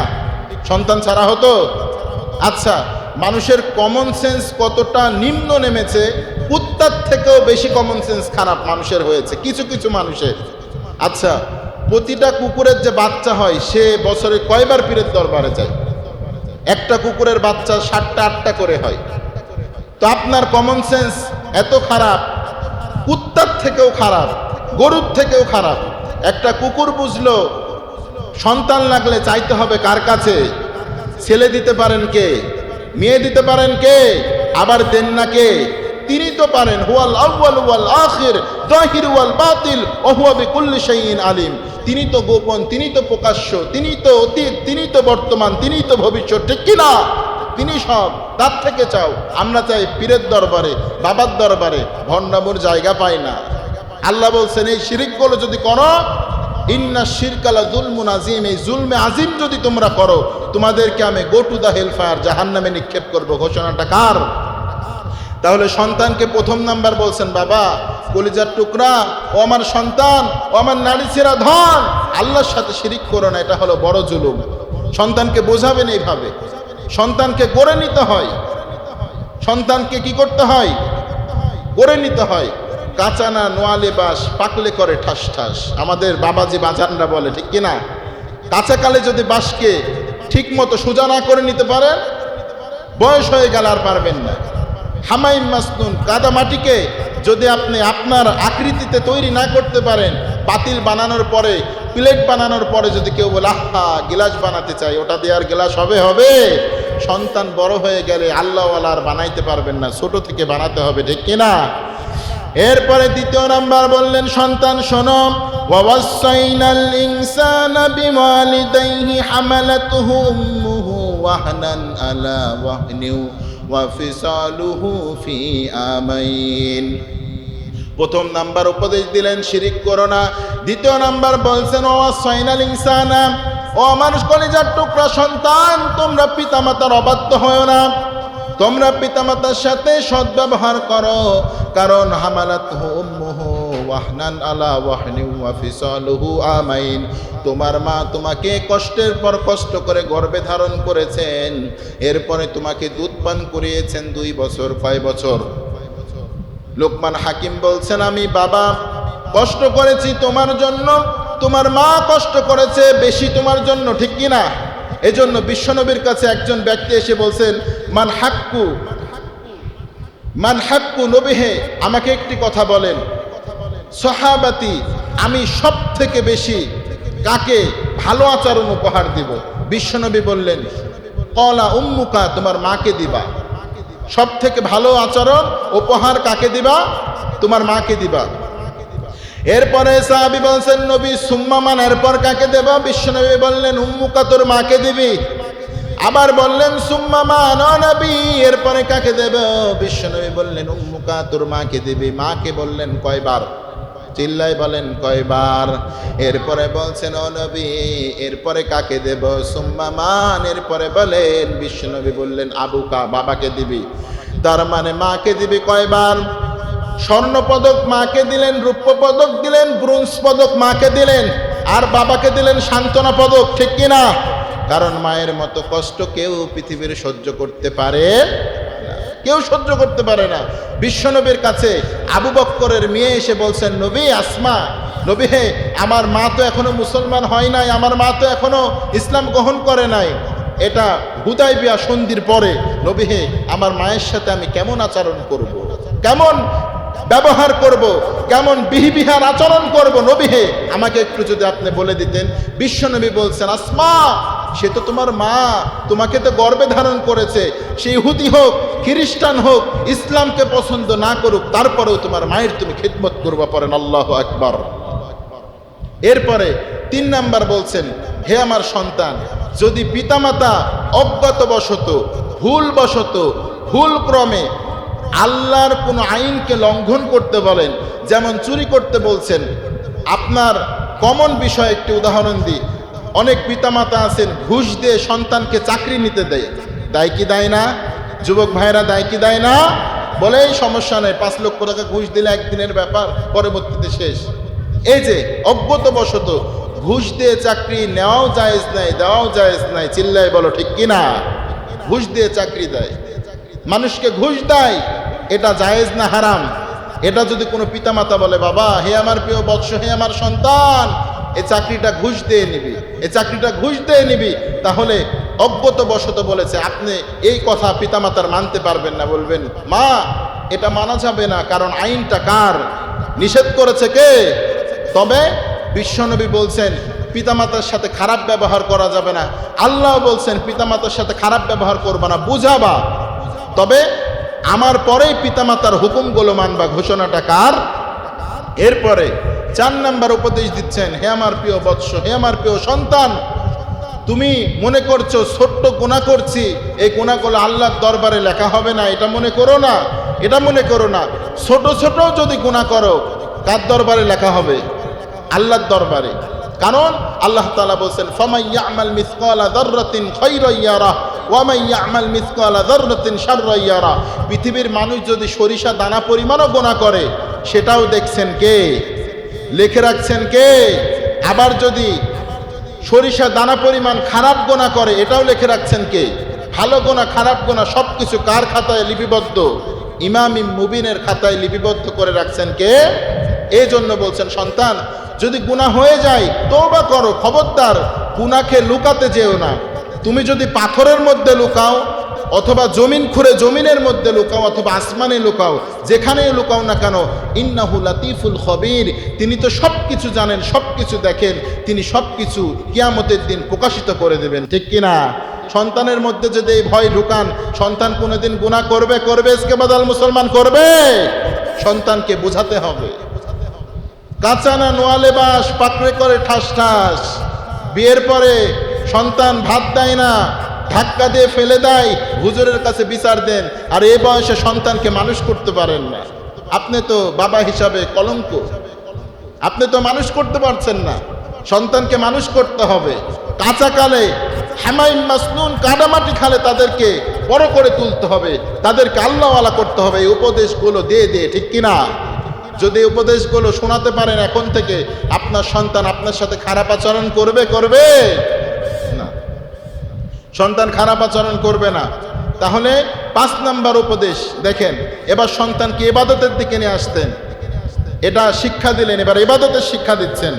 সন্তান ছাড়া হতো। আচ্ছা, মানুষের কমন সেন্স কতটা নিম্ন নেমেছে, কুত্তার থেকেও বেশি কমন সেন্স খারাপ মানুষের হয়েছে কিছু কিছু মানুষের। আচ্ছা, প্রতিটা কুকুরের যে বাচ্চা হয়, সে বছরে কয়বার পীরের দরবারে যায়? একটা কুকুরের বাচ্চা 7টা 8টা করে হয়। তো আপনার কমন সেন্স এত খারাপ, কুত্তার থেকেও খারাপ, গরুর থেকেও খারাপ। একটা কুকুর বুঝলো সন্তান লাগলে চাইতে হবে কার কাছে? ছেলে দিতে পারেন কে? মেয়ে দিতে পারেন কে? আবার দেন না কে? তিনি তো পারেন। হুয়াল আউয়াল ওয়াল আখির, যাহির ওয়াল বাতিল, ওয়া হুয়া বিকুল্লি শাইইন আলিম। তিনি তো গোপন, তিনি তো প্রকাশ্য, তিনি তো অতীত, তিনি তো বর্তমান, তিনি তো ভবিষ্যৎ, ঠিক কিনা? তিনি সব। তার থেকে চাও। আমরা চাই পীরের দরবারে, বাবার দরবারে। ভণ্ডামুর জায়গা পাই না। আল্লাহ বলছেন, এই শিরিকগুলো যদি করো, ইন্না শিরকা লা যুলমুন আযীম, এই জুলমে আজিম যদি তোমরা করো, তোমাদেরকে আমি go to the hell fire, জাহান্নামে নিক্ষেপ করব। ঘোষণাটা কার? তাহলে সন্তানকে প্রথম নাম্বার বলছেন, বাবা কলিজার টুকরা, ও আমার সন্তান, ও আমার নারী ছেঁড়া ধন, আল্লাহর সাথে শিরিক করো না, এটা হলো বড় জুলুম। সন্তানকে বোঝাবেন এইভাবে। সন্তানকে গড়ে নিতে হয়। সন্তানকে কি করতে হয়? গড়ে নিতে হয়। কাঁচা না নোয়ালে বাস, পাকলে করে ঠাস ঠাস, আমাদের বাবাজি বাজানরা বলে, ঠিক কিনা? কাঁচাকালে যদি বাঁশকে ঠিক মতো সোজা না করে নিতে পারেন, বয়স হয়ে গেলে আর পারবেন না। হামাইম মাসনুন, কাদা মাটিকে যদি আপনি আপনার আকৃতিতে তৈরি না করতে পারেন, পাতিল বানানোর পরে, প্লেট বানানোর পরে যদি কেউ বলে আহা গিলাস বানাতে চাই, ওটা দিয়ে আর গিলাস হবে? সন্তান বড় হয়ে গেলে আল্লাহওয়ালা আর বানাইতে পারবেন না, ছোট থেকে বানাতে হবে, ঠিক কিনা? এরপরে দ্বিতীয় নাম্বার বললেন, সন্তান শোনো, ওয়াসাইনাল ইনসানা বিওয়ালিদাইহি হামালাতুহু উম্মুহু ওয়াহনান আলা ওয়াহনিন ওয়া ফিসালুহু ফি আমাইন। প্রথম নাম্বার উপদেশ দিলেন শিরিক করো না। দ্বিতীয় নাম্বার বলছেন, ওয়াসাইনাল ইনসানা, ও মানুষ কলিজার টুকরা সন্তান, তোমরা পিতামাতার অবাধ্য হয় না, তোমরা পিতামাতার সাথে সদ্ব্যবহার করো। কারণ হামালাতুহু উম্মুহু ওয়াহনান আলা ওয়াহনিন ওয়া ফিসালুহু আমাইন, তোমার মা তোমাকে কষ্টের পর কষ্ট করে গর্ভে ধারণ করেছেন, এরপরে তোমাকে দুধ পান করিয়েছেন 2 বছর। কয় বছর? লোকমান হাকিম বলছেন, আমি বাবা কষ্ট করেছি তোমার জন্য, তোমার মা কষ্ট করেছে বেশি তোমার জন্য, ঠিক কিনা? এজন্য বিশ্বনবীর কাছে একজন ব্যক্তি এসে বলছেন, মান হাক্কু নবী হে, আমাকে একটি কথা বলেন, সাহাবাতি, আমি সব থেকে বেশি কাকে ভালো আচরণ উপহার দিব? বিশ্বনবী বললেন, কলা উম্মুকা, তোমার মাকে দিবা। সব থেকে ভালো আচরণ উপহার কাকে দিবা? তোমার মাকে দিবা। এরপরে সাহাবী বলছেন, নবী সুম্মা মান, এরপর কাকে দেবা? বিশ্বনবী বললেন, উম্মুকা, তোর মাকে দিবি। আবার বললেন সুম্মা মান, ও নবী এরপরে কাকে দেব? বিশ্বনবী বললেন, উম্মুকা, তোর মাকে দিবি। মাকে বললেন কয়বার? চিল্লাই বলেন কয়বার? এরপরে বলছেন, ও নবী এরপরে কাকে দেব? সুম্মা মান, এরপরে বলেন, বিশ্বনবী বললেন, আবুকা, বাবাকে দিবি। তার মানে মাকে দিবি কয়বার? স্বর্ণ পদক মাকে দিলেন, রৌপ্য পদক দিলেন, ব্রোঞ্জ পদক মাকে দিলেন, আর বাবাকে দিলেন সান্ত্বনা পদক, ঠিক কিনা? কারণ মায়ের মতো কষ্ট কেউ পৃথিবীর সহ্য করতে পারে না, কেউ সহ্য করতে পারে না। বিশ্বনবীর কাছে আবু বকরের মেয়ে এসে বলছেন, নবী আসমা, নবী হে, আমার মা তো এখনো মুসলমান হয় নাই, আমার মা তো এখনো ইসলাম গ্রহণ করে নাই, এটা হুদায়বিয়া সন্ধির পরে, নবী হে, আমার মায়ের সাথে আমি কেমন আচরণ করব, কেমন ব্যবহার করব, কেমন বিহিবিহার আচরণ করব, নবী হে আমাকে একটু যদি আপনি বলে দিতেন। বিশ্বনবী বলছেন, আসমা, সে তো তোমার মা, তোমাকে তো গর্ভে ধারণ করেছে, সে ইহুদি হোক, খ্রিস্টান হোক, ইসলামকে পছন্দ না করুক, তারপরেও তোমার মায়ের তুমি খিদমত করবা। পড়েন আল্লাহু আকবার। এরপরে 3 নাম্বার বলছেন, হে আমার সন্তান, যদি পিতামাতা অজ্ঞাতবশত, ভুলবশত, ভুল ক্রমে আল্লাহর কোনো আইনকে লঙ্ঘন করতে বলেন, যেমন চুরি করতে বলছেন, আপনার কমন বিষয় একটি উদাহরণ দিই, অনেক পিতামাতা আছেন ঘুষ দিয়ে সন্তানকে চাকরি নিতে দেয়, দেয় কি দেয় না? যুবক ভাইরা দেয় কি দেয় না? বলে এই সমস্যা নেই, 5 লক্ষ টাকা ঘুষ দিলে একদিনের ব্যাপার, পরবর্তীতে শেষ। এই যে অজ্ঞাতবশত ঘুষ দিয়ে চাকরি নেওয়াও জায়েজ নাই, দেওয়াও জায়েজ নাই, চিল্লাই বলো ঠিক কিনা? ঘুষ দিয়ে চাকরি দেয়, মানুষকে ঘুষ দেয়, এটা জায়েজ না হারাম? এটা যদি কোনো পিতামাতা বলে, বাবা হে আমার প্রিয় বৎস, হে আমার সন্তান, এই চাকরিটা ঘুষ দিয়ে নিবি, এই চাকরিটা ঘুষ দিয়ে নিবি, তাহলে অজ্ঞাতবশত বলেছে, আপনি এই কথা পিতামাতার মানতে পারবেন না, বলবেন, মা এটা মানা যাবে না, কারণ আইনটা কার? নিষেধ করেছে কে? তবে বিশ্বনবী বলছেন, পিতামাতার সাথে খারাপ ব্যবহার করা যাবে না। আল্লাহ বলছেন, পিতামাতার সাথে খারাপ ব্যবহার করবা না, বুঝাবা, তবে আমার পরেই পিতামাতার হুকুমগুলো মানবা। ঘোষণাটা কার? এরপরে 4 নাম্বার উপদেশ দিচ্ছেন, হে আমার প্রিয় বৎস, হে আমার প্রিয় সন্তান, তুমি মনে করছো ছোট্ট গুনাহ করছি, এই গুনাহগুলো আল্লাহর দরবারে লেখা হবে না, এটা মনে করো না, এটা মনে করো না। ছোট ছোট যদি গুনাহ করো, কার দরবারে লেখা হবে? আল্লাহর দরবারে। কারণ আল্লাহ তাআলা বলেন, ফামান ইয়ামাল মিসকালা যাররাতিন খায়রান ইয়ারা ওয়া মান ইয়ামাল মিসকালা যাররাতিন শাররান ইয়ারা। পৃথিবীর মানুষ যদি সরিষা দানা পরিমাণও গুনাহ করে, সেটাও দেখছেন কে? লিখে রাখছেন কে? আবার যদি সরিষা দানা পরিমাণ খারাপ গুনাহ করে, এটাও লিখে রাখছেন কে? ভালো গুনাহ খারাপ গুনাহ সবকিছু কার খাতায় লিপিবদ্ধ? ইমাম মুবিনের খাতায় লিপিবদ্ধ করে রাখছেন কে? এই জন্য বলছেন, সন্তান যদি গুনাহ হয়ে যায় তওবা করো, খবরদার গুনাহকে লুকাতে যেও না। তুমি যদি পাথরের মধ্যে লুকাও, অথবা জমিন খুঁড়ে জমিনের মধ্যে লুকাও, অথবা আসমানে লুকাও, যেখানেই লুকাও না কেন, ইন্নাহু লাতিফুল খবীর, তিনি তো সব কিছু জানেন, সব কিছু দেখেন, তিনি সব কিছু কিয়ামতের দিন প্রকাশিত করে দেবেন। ঠিক কিনা? সন্তানের মধ্যে যদি এই ভয় ঢুকান, সন্তান কোনোদিন গুনাহ করবে করবে ইসকে বাদাল মুসলমান করবে। সন্তানকে বোঝাতে হবে। কাঁচা না নোয়া লেবাস পাকড়ে করে ঠাস ঠাস। বিয়ের পরে সন্তান ভাত দেয় না, ধাক্কা দিয়ে ফেলে দেয়, হুজুরের কাছে বিচার দেন, আর এই বয়সে সন্তানকে মানুষ করতে পারেন না। আপনি তো বাবা হিসাবে কলঙ্ক, আপনি তো মানুষ করতে পারছেন না। সন্তানকে মানুষ করতে হবে। কাঁচাকালে হামাইম মাসনুন কাদামাটি খালে তাদেরকে বড় করে তুলতে হবে, তাদেরকে আল্লাহওয়ালা করতে হবে। এই উপদেশগুলো দিয়ে দিয়ে, ঠিক কিনা? যদি উপদেশগুলো শোনাতে পারেন এখন থেকে, আপনার সন্তান আপনার সাথে খারাপ আচরণ করবে করবে না। সন্তান খারাপ আচরণ করবে না। তাহলে 5 নাম্বার উপদেশ দেখেন, এবার সন্তানকে ইবাদতের দিকে নিয়ে আসতেন, এটা শিক্ষা দিলেন, এবার ইবাদতের শিক্ষা দিচ্ছেন।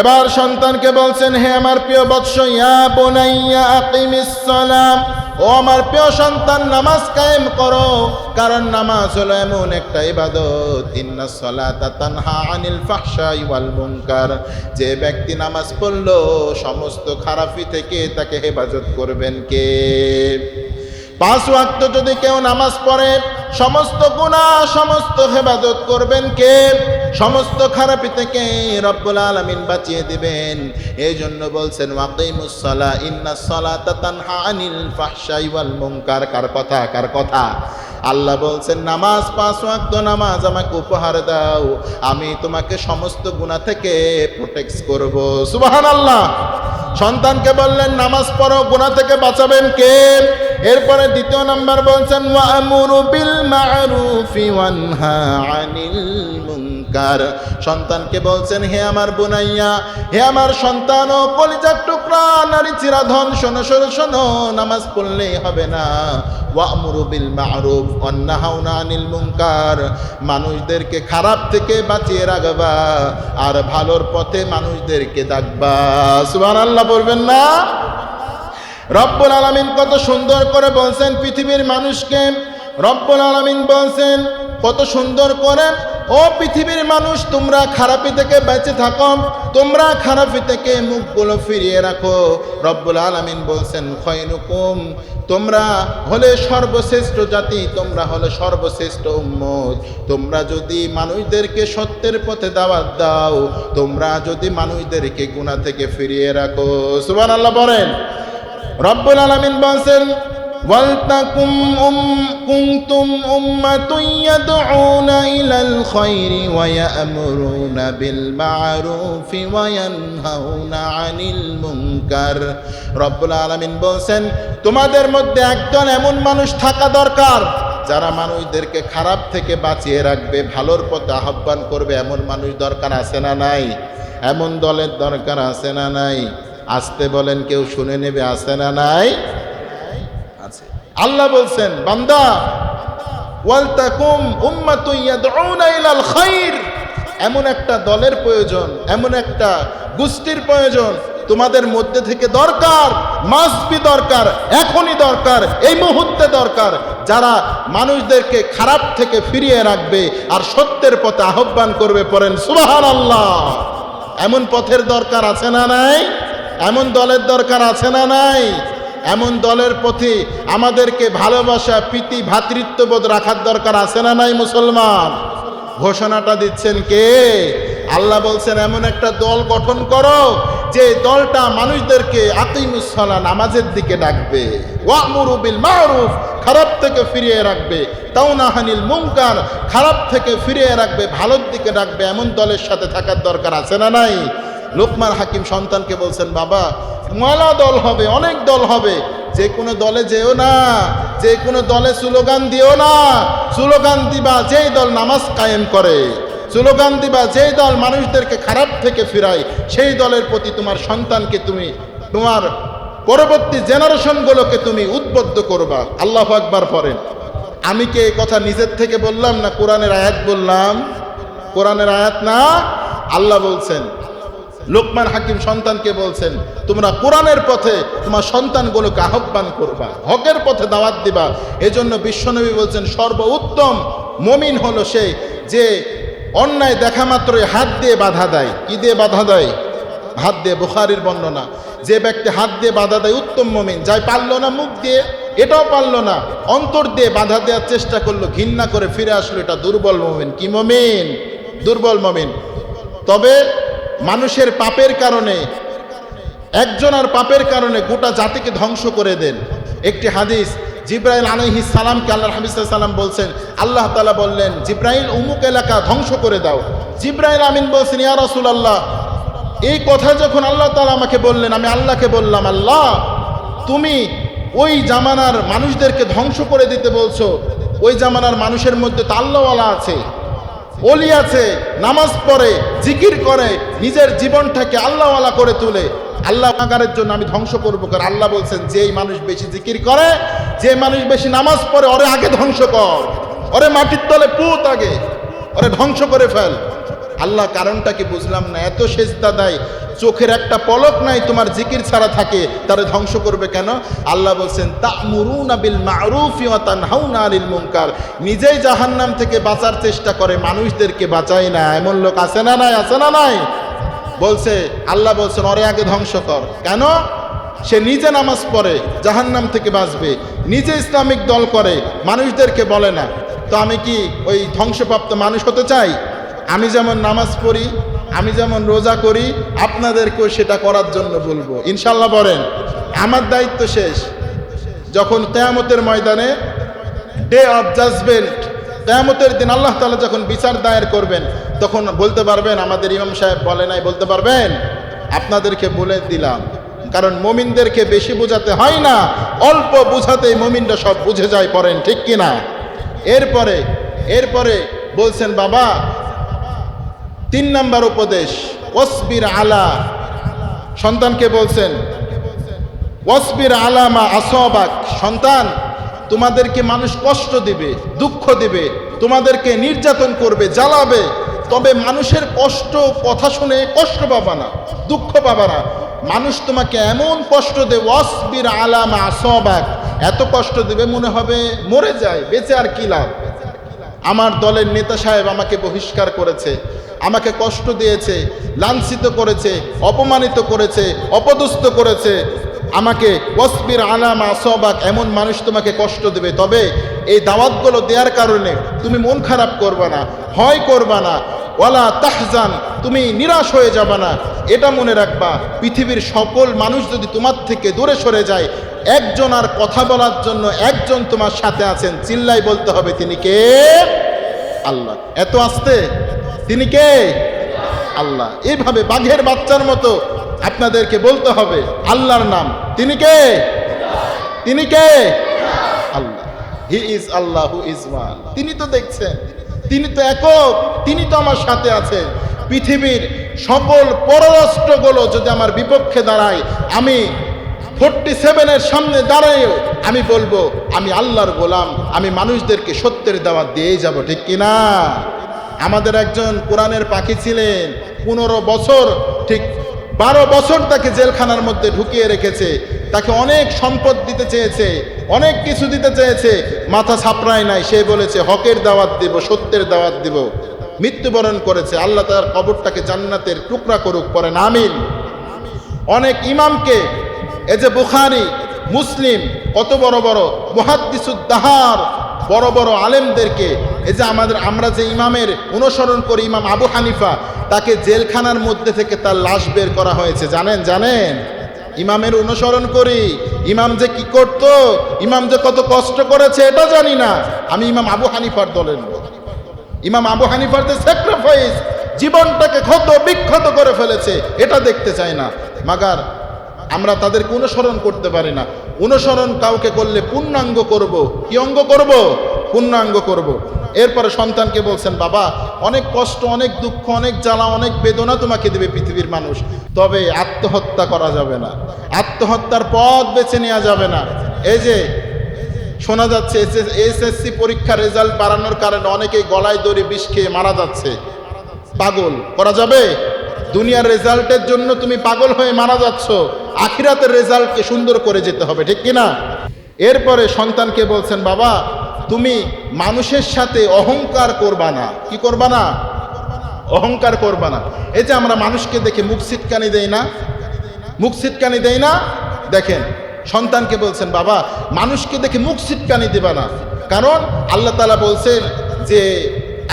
এবার সন্তানকে বলছেন, হে আমার প্রিয় বৎস, ইয়া বুনাইয়া আকিমিস সালাম, ও আমার প্রিয় সন্তান, নামাজ কায়েম করো, কারণ নামাজ হলো এমন একটা ইবাদত, ইন্নাস সালাতা তানহা আনিল ফাহশাই ওয়াল মুনকার, যে ব্যক্তি নামাজ পড়লো সমস্ত খারাপি থেকে তাকে হেফাজত করবেন কে? 5 ওয়াক্ত যদি কেউ নামাজ পড়ে, সমস্ত গুনাহ সমস্ত হেফাজত করবেন কে? সমস্ত খারাপি থেকে রব্বুল আলামিন বাঁচিয়ে দিবেন। এই জন্য বলছেন ওয়াকিমুস সালাহ ইন্নাস সালাতা তানহা আনিল ফাহশাই ওয়াল মুনকার। কার কথা? কার কথা? আল্লাহ বলছেন, নামাজ 5 ওয়াক্ত নামাজ আমাকে উপহার দাও, আমি তোমাকে সমস্ত গুনাহ থেকে প্রোটেক্ট করব। সুবহানাল্লাহ। সন্তানকে বললেন নামাজ পড়ো, গুনাহ থেকে বাঁচাবেন কে? এরপরে 2 নাম্বার বলছেন ওয়া'মুরু বিল মা'রুফি ওয়ানহা আনিল মুনকার। সন্তানকে বলছেন, হে আমার বুনাইয়া, হে আমার সন্তান ও কলিজার টুকরা নারী চিরাধন, শোনো শোনো শোনো, নামাজ পড়লেই হবে না। ওয়া'মুরু বিল মা'রুফ ওয়ানহাউনা আনিল মুনকার, মানুষদেরকে খারাপ থেকে বাঁচিয়ে রাখবা আর ভালোর পথে মানুষদেরকে ডাকবা। সুবহানাল্লাহ বলবেন না? রব্বুল আলামিন কত সুন্দর করে বলছেন পৃথিবীর মানুষকে। রব্বুল আলামিন বলছেন কত সুন্দর করে, ও পৃথিবীর মানুষ, তোমরা খারাপি থেকে বেঁচে থাকো, তোমরা খারাপি থেকে মুখগুলো ফিরিয়ে রাখো। রব্বুল আলামিন বলছেন খয়রুকুম, তোমরা হলে সর্বশ্রেষ্ঠ জাতি, তোমরা হলে সর্বশ্রেষ্ঠ উম্মত। তোমরা যদি মানুষদেরকে সত্যের পথে দাওয়াত দাও, তোমরা যদি মানুষদেরকে গুনাহ থেকে ফিরিয়ে রাখো। সুবহানাল্লাহ বলেন। রব্বুল আলামিন বলছেন ওয়ালতাকুম কুনতুম উম্মাতুন ইয়াদউনা ইলাল খায়রি ওয়া ইয়া'মুরুনা বিল মা'রুফি ওয়া ইয়ানহাউনা আনিল মুনকার। রব্বুল আলামিন বলছেন তোমাদের মধ্যে একজন এমন মানুষ থাকা দরকার যারা মানুষদেরকে খারাপ থেকে বাঁচিয়ে রাখবে, ভালোর পথে আহ্বান করবে। এমন মানুষ দরকার আছে না নাই? এমন দলের দরকার আছে না নাই? আসতে বলেন, কেউ শুনে নেবে, আছে না নাই? আছে। আল্লাহ বলছেন বান্দা ওয়ালতাকুম উম্মাতুন ইয়াদউনা ইলাল খায়র, এমন একটা দলের প্রয়োজন, এমন একটা গোষ্ঠীর প্রয়োজন তোমাদের মধ্যে থেকে দরকার, মাস্ট বি দরকার, এখনই দরকার, এই মুহূর্তে দরকার, যারা মানুষদেরকে খারাপ থেকে ফিরিয়ে রাখবে আর সত্যের পথে আহ্বান করবে। পড়েন সুবহানাল্লাহ। এমন পথের দরকার আছে না নাই? এমন দলের দরকার আছে না নাই? এমন দলের প্রতি আমাদেরকে ভালোবাসা, প্রীতি, ভ্রাতৃত্ববোধ রাখার দরকার আছে না নাই? মুসলমান। ঘোষণাটা দিচ্ছেন কে? আল্লাহ বলছেন এমন একটা দল গঠন করো যে দলটা মানুষদেরকে আকিমুস সালাহ নামাজের দিকে ডাকবে, ওয়া'মুরু বিল মা'রুফ খারাপ থেকে ফিরিয়ে রাখবে, তাওনাহানিল মুনকার খারাপ থেকে ফিরিয়ে রাখবে, ভালোর দিকে ডাকবে। এমন দলের সাথে থাকার দরকার আছে না নাই? লোকমান হাকিম সন্তানকে বলছেন বাবা, মেলা দল হবে, অনেক দল হবে, যে কোনো দলে যেও না, যে কোনো দলে স্লোগান দিও না। স্লোগান দিবা যেই দল নামাজ কায়েম করে, স্লোগান দিবা যেই দল মানুষদেরকে খারাপ থেকে ফিরায়, সেই দলের প্রতি তোমার সন্তানকে তুমি, তোমার পরবর্তী জেনারেশনগুলোকে তুমি উদ্বুদ্ধ করবা। আল্লাহু আকবার পড়েন। আমি কি এই কথা নিজের থেকে বললাম না কোরআনের আয়াত বললাম? কোরআনের আয়াত না? আল্লাহ বলছেন লোকমান হাকিম সন্তানকে বলছেন, তোমরা কোরআনের পথে তোমার সন্তানগুলোকে আহ্বান করবা, হকের পথে দাওয়াত দিবা। এজন্য বিশ্বনবী বলছেন সর্বোত্তম মুমিন হলো সে যে অন্যায় দেখা মাত্রই হাত দিয়ে বাধা দেয়। কি দিয়ে বাধা দেয়? হাত দিয়ে। বুখারীর বর্ণনা, যে ব্যক্তি হাত দিয়ে বাধা দেয় উত্তম মুমিন। যাই পারলো না মুখ দিয়ে, এটাও পারলো না, অন্তর দিয়ে বাধা দেওয়ার চেষ্টা করলো, ঘৃণা করে ফিরে আসলো, এটা দুর্বল মুমিন। কি মুমিন? দুর্বল মুমিন। তবে মানুষের পাপের কারণে, একজনের পাপের কারণে গোটা জাতিকে ধ্বংস করে দেন। একটি হাদিস, জিব্রাইল আলাইহিস সালামকে আল্লাহর হাবিব সাল্লাল্লাহু আলাইহি ওয়াসাল্লাম বলছেন, আল্লাহ তাআলা বললেন, জিব্রাইল অমুক এলাকা ধ্বংস করে দাও। জিব্রাইল আমিন বলছেন, ইয়া রাসূলুল্লাহ, এই কথা যখন আল্লাহ তাআলা আমাকে বললেন, আমি আল্লাহকে বললাম, আল্লাহ তুমি ওই জামানার মানুষদেরকে ধ্বংস করে দিতে বলছো, ওই জামানার মানুষের মধ্যে তো আল্লাহওয়ালা আছে, ওলি আছে, নামাজ পড়ে, জিকির করে, নিজের জীবনটাকে আল্লাহওয়ালা করে তোলে, আল্লাহ গুনাহগারের জন্য আমি ধ্বংস করবো। কারণ আল্লাহ বলছেন, যেই মানুষ বেশি জিকির করে, যে মানুষ বেশি নামাজ পড়ে, ওরে আগে ধ্বংস কর, ওরে মাটির তলে পুঁত, আগে ওরে ধ্বংস করে ফেল। আল্লাহ কারণটা কি বুঝলাম না, এত সেজদা দেয়, চোখের একটা পলক নাই তোমার জিকির ছাড়া থাকে, তারে ধ্বংস করবে কেন? আল্লাহ বলছেন, তা'মুরুনা বিল মা'রুফি ওয়া তানহাউনা আনিল মুনকার। নিজেই জাহান্নাম থেকে বাঁচার চেষ্টা করে, মানুষদেরকে বাঁচায় না। এমন লোক আছে না নাই? আছে না নাই? বলছে, আল্লাহ বলছেন ওরে আগে ধ্বংস কর। কেন? সে নিজে নামাজ পড়ে, জাহান্নাম থেকে বাঁচবে, নিজে ইসলামিক দল করে, মানুষদেরকে বলে না। তো আমি কি ওই ধ্বংসপ্রাপ্ত মানুষ হতে চাই? আমি যেমন নামাজ পড়ি, আমি যেমন রোজা করি, আপনাদেরকেও সেটা করার জন্য বলবো, ইনশাল্লাহ বলেন। আমার দায়িত্ব শেষ। যখন কিয়ামতের ময়দানে, ডে অফ জাজমেন্ট, কিয়ামতের দিন আল্লাহ তাআলা যখন বিচার দায়ের করবেন, তখন বলতে পারবেন আমাদের ইমাম সাহেব বলে নাই, বলতে পারবেন? আপনাদেরকে বলে দিলাম, কারণ মুমিনদেরকে বেশি বোঝাতে হয় না, অল্প বোঝাতেই মুমিনরা সব বুঝে যায়, পড়েন ঠিক কিনা? এরপরে বলছেন, বাবা 3 নাম্বার উপদেশ, ওয়াসবির আলা, সন্তানকে বলছেন, ওয়াসবির আলা মা আসাবাক, সন্তান তোমাদেরকে মানুষ কষ্ট দিবে, দুঃখ দিবে, তোমাদেরকে নির্যাতন করবে, জ্বালাবে, তবে মানুষের কষ্ট কথা শুনে কষ্ট পাবা না, দুঃখ পাবা না। মানুষ তোমাকে এমন কষ্ট দেবে, ওয়াসবির আলা মা আসাবাক, এত কষ্ট দিবে মনে হবে মরে যায়, বেঁচে আর কি লাভ। আমার দলের নেতা সাহেব আমাকে বহিষ্কার করেছে, আমাকে কষ্ট দিয়েছে, লাঞ্ছিত করেছে, অপমানিত করেছে, অপদস্থ করেছে, আমাকে ওয়াসবির আলা মা আসাবাক, এমন মানুষ তোমাকে কষ্ট দেবে, তবে এই দাওয়াতগুলো দেওয়ার কারণে তুমি মন খারাপ করবে না, ভয় করবে না, ওয়ালা তাহজান, তুমি নিরাশ হয়ে যাবে না। এটা মনে রাখবা, পৃথিবীর সকল মানুষ যদি তোমার থেকে দূরে সরে যায়, একজন আর কথা বলার জন্য একজন তোমার সাথে আছেন, চিল্লাই বলতে হবে, তিনি কে? আল্লাহ। এত আস্তে, তিনি কে? আল্লাহ। এইভাবে বাঘের বাচ্চার মতো আপনাদেরকে বলতে হবে আল্লাহর নাম। তিনি কে? তিনি কে? Allah. He is Allah who is one. তিনি তো দেখছেন, তিনি তো একক, তিনি তো আমার সাথে আছেন। পৃথিবীর সকল পররাষ্ট্রগুলো যদি আমার বিপক্ষে দাঁড়ায়, আমি 47-এর সামনে দাঁড়ায়ও আমি বলবো আমি আল্লাহর গোলাম, আমি মানুষদেরকে সত্যের দাওয়াত দিয়েই যাব, ঠিক কিনা? আমাদের একজন কোরআনের পাখি ছিলেন, 15 বছর, ঠিক 12 বছর তাকে জেলখানার মধ্যে ঢুকিয়ে রেখেছে, তাকে অনেক সম্পদ দিতে চেয়েছে, অনেক কিছু দিতে চেয়েছে, মাথা ছাপড়ায় নাই, সে বলেছে হকের দাওয়াত দিব, সত্যের দাওয়াত দিব। মৃত্যুবরণ করেছে, আল্লাহ তার কবরটাকে জান্নাতের টুকরা করুক, পড়েন আমিন। অনেক ইমামকে, এই যে বুখারী, মুসলিম, কত বড় বড় মুহাদ্দিসুদ্দাহার, বড় বড় আলেমদেরকে, এই যে আমরা যে ইমামের অনুসরণ করি, ইমাম আবু হানিফা, তাকে জেলখানার মধ্যে থেকে তার লাশ বের করা হয়েছে, জানেন? ইমামের অনুসরণ করি, ইমাম যে কি করত, ইমাম যে কত কষ্ট করেছে এটা জানি না, আমি ইমাম আবু হানিফার দলের লোক। ইমাম আবু হানিফার যে স্যাক্রিফাইস, জীবনটাকে ক্ষত বিক্ষত করে ফেলেছে, এটা দেখতে চাই না। মাগার আমরা তাদেরকে অনুসরণ করতে পারি না। অনুসরণ কাউকে করলে পূর্ণাঙ্গ করব। কি অঙ্গ করব? পূর্ণাঙ্গ করব। এরপরে সন্তানকে বলছেন, বাবা অনেক কষ্ট, অনেক দুঃখ, অনেক জ্বালা, অনেক বেদনা তোমাকে দেবে পৃথিবীর মানুষ, তবে আত্মহত্যা করা যাবে না, আত্মহত্যার পথ বেছে নেওয়া যাবে না। এই যে শোনা যাচ্ছে এসএসসি পরীক্ষার রেজাল্ট বাড়ানোর কারণে অনেকেই গলায় দড়ি বিষ খেয়ে মারা যাচ্ছে, পাগল করা যাবে? দুনিয়ার রেজাল্টের জন্য তুমি পাগল হয়ে মারা যাচ্ছ, আখিরাতের রেজাল্টকে সুন্দর করে যেতে হবে, ঠিক কিনা? এরপরে সন্তানকে বলছেন, বাবা তুমি মানুষের সাথে অহংকার করবা না। কি করবা না? অহংকার করবা না। এই যে আমরা মানুষকে দেখে মুখ ছিটকানি দেই না, মুখ ছিটকানি দেই না, দেখেন সন্তানকে বলছেন, বাবা মানুষকে দেখে মুখ ছিটকানি দিবা না। কারণ আল্লাহ তাআলা বলছেন যে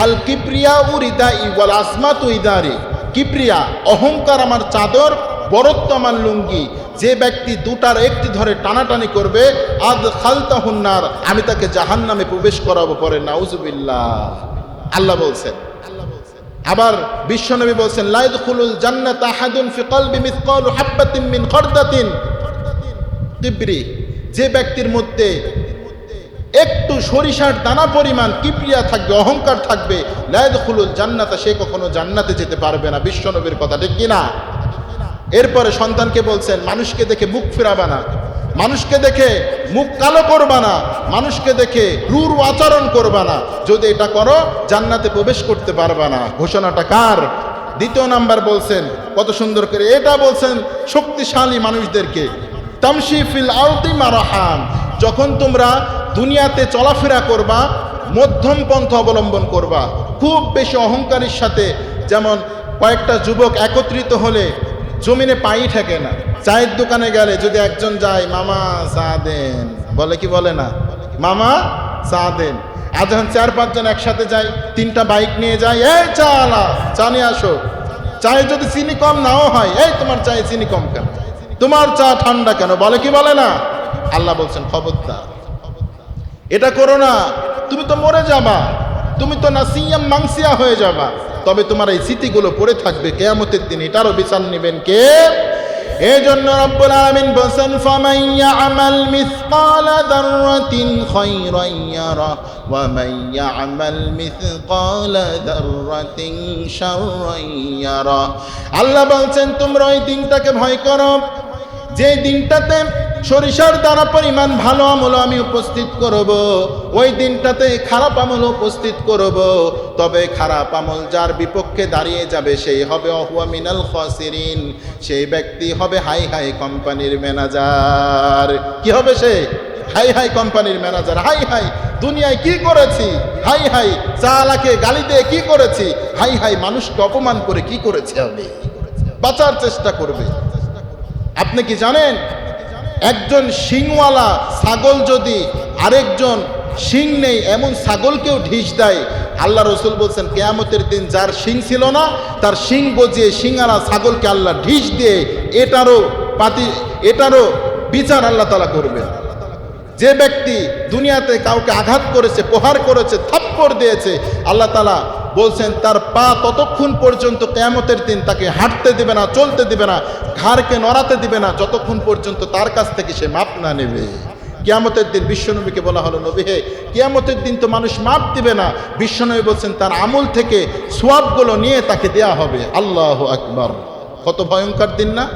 আল কিপ্রিয়া উরিদা ইওয়াল আসমাতু ইদারি, কিপ্রিয়া অহংকার আমার চাদর, বরত্ব আমার লুঙ্গি। যে ব্যক্তি দুটার একটি ধরে টানাটানি করবে, আদ খালতাহুন্নার, আমি তাকে জাহান্নামে প্রবেশ করাবো। পরে নাউজুবিল্লাহ আল্লাহ বলছেন। আবার বিশ্বনবী বলছেন, লা ইয়াদখুলুল জান্নাতা আহাদুন ফি কলবি মিসকালু হাববাতিন মিন খারদাতিন কিবরি, যে ব্যক্তির মধ্যে একটু সরিষার দানা পরিমাণ কিবরিয়া থাকবে, অহংকার থাকবে, লা ইয়াদখুলুল জান্নাতা, সে কখনো জান্নাতে যেতে পারবে না। বিশ্বনবীর কথা, ঠিক কিনা? এরপরে সন্তানকে বলছেন, মানুষকে দেখে মুখ ফিরাবা না, মানুষকে দেখে মুখ কালো করবা না, মানুষকে দেখে ক্রূর আচরণ করবা না। যদি এটা করো জান্নাতে প্রবেশ করতে পারবা না। ঘোষণাটা কার? দ্বিতীয় নাম্বার বলছেন, কত সুন্দর করে এটা বলছেন শক্তিশালী মানুষদেরকে, তামশি ফিল আরদি মারহাম, যখন তোমরা দুনিয়াতে চলাফেরা করবা মধ্যম পন্থা অবলম্বন করবা। খুব বেশি অহংকারের সাথে, যেমন কয়েকটা যুবক একত্রিত হলে জমিনে পাই ঠেকে না। চায়ের দোকানে গেলে যদি একজন যায়, মামা চা দেন, বলে কি বলে না? মামা চা দেন। আর যখন 4-5 জন একসাথে যায়, 3টা বাইক নিয়ে যায়, এই চা আলা, চা নিয়ে আসো। চায়ে যদি চিনি কম নাও হয়, এই তোমার চায়ে চিনি কম কেন, তোমার চা ঠান্ডা কেন, বলে কি বলে না? আল্লাহ বলছেন, খবরদার এটা করো না, তুমি তো মরে যাবা, তুমি তো নাসিয়াম মাংসিয়া হয়ে যাবা। তবে তোমার এই স্মৃতিগুলো পড়ে থাকবে কিয়ামতের দিন, এটারও বিচার নেবেন কে? এই জন্য রব্বুল আলামিন বলেন, ফামান ইয়ামাল মিসকালা যাররাতিন খায়রান ইয়ারা ওয়া মান ইয়ামাল মিসকালা যাররাতিন শাররান ইয়ারা। আল্লাহ বলছেন, তোমরা ওই দিনটাকে ভয় করো যে দিনটাতে সরিষার দানা পরিমাণ ভালো আমল আমি উপস্থিত করব, ওই দিনটাতে খারাপ আমল উপস্থিত করব। তবে খারাপ আমল যার বিপক্ষে দাঁড়িয়ে যাবে সেই হবে অহুয়া মিনাল খাসিরিন, সেই ব্যক্তি হবে হাই হাই কোম্পানির ম্যানেজার। কি হবে সে? হাই হাই কোম্পানির ম্যানেজার। হাই হাই দুনিয়ায় কি করেছি, হাই হাই চালাকে গালি দিয়ে কি করেছি, হাই হাই মানুষকে অপমান করে কি করেছি, আমি বাঁচার চেষ্টা করবে। আপনি কি জানেন, একজন শিংওয়ালা ছাগল যদি আরেকজন শিং নেই এমন ছাগলকেও ঢিস দেয়, আল্লাহ রসুল বলছেন কিয়ামতের দিন যার শিং ছিল না তার শিং গজিয়ে শিঙালা ছাগলকে আল্লাহ ঢিস দিয়ে এটারও বিচার আল্লাহ তাআলা করবেন। যে ব্যক্তি দুনিয়াতে কাউকে আঘাত করেছে, প্রহার করেছে, থাপ্পড় দিয়েছে, আল্লাহ তাআলা বলছেন তার পা ততক্ষণ পর্যন্ত কিয়ামতের দিন তাকে হাঁটতে দিবে না, চলতে দিবে না, ঘাড়কে নড়াতে দিবে না, যতক্ষণ পর্যন্ত তার কাছ থেকে সে মাপ না নেবে। কিয়ামতের দিন বিশ্বনবীকে বলা হলো, নবী হে, কিয়ামতের দিন তো মানুষ মাপ দিবে না। বিশ্বনবী বলছেন তার আমল থেকে সোয়াবগুলো নিয়ে তাকে দেয়া হবে। আল্লাহু আকবার, কত ভয়ঙ্কর দিন না?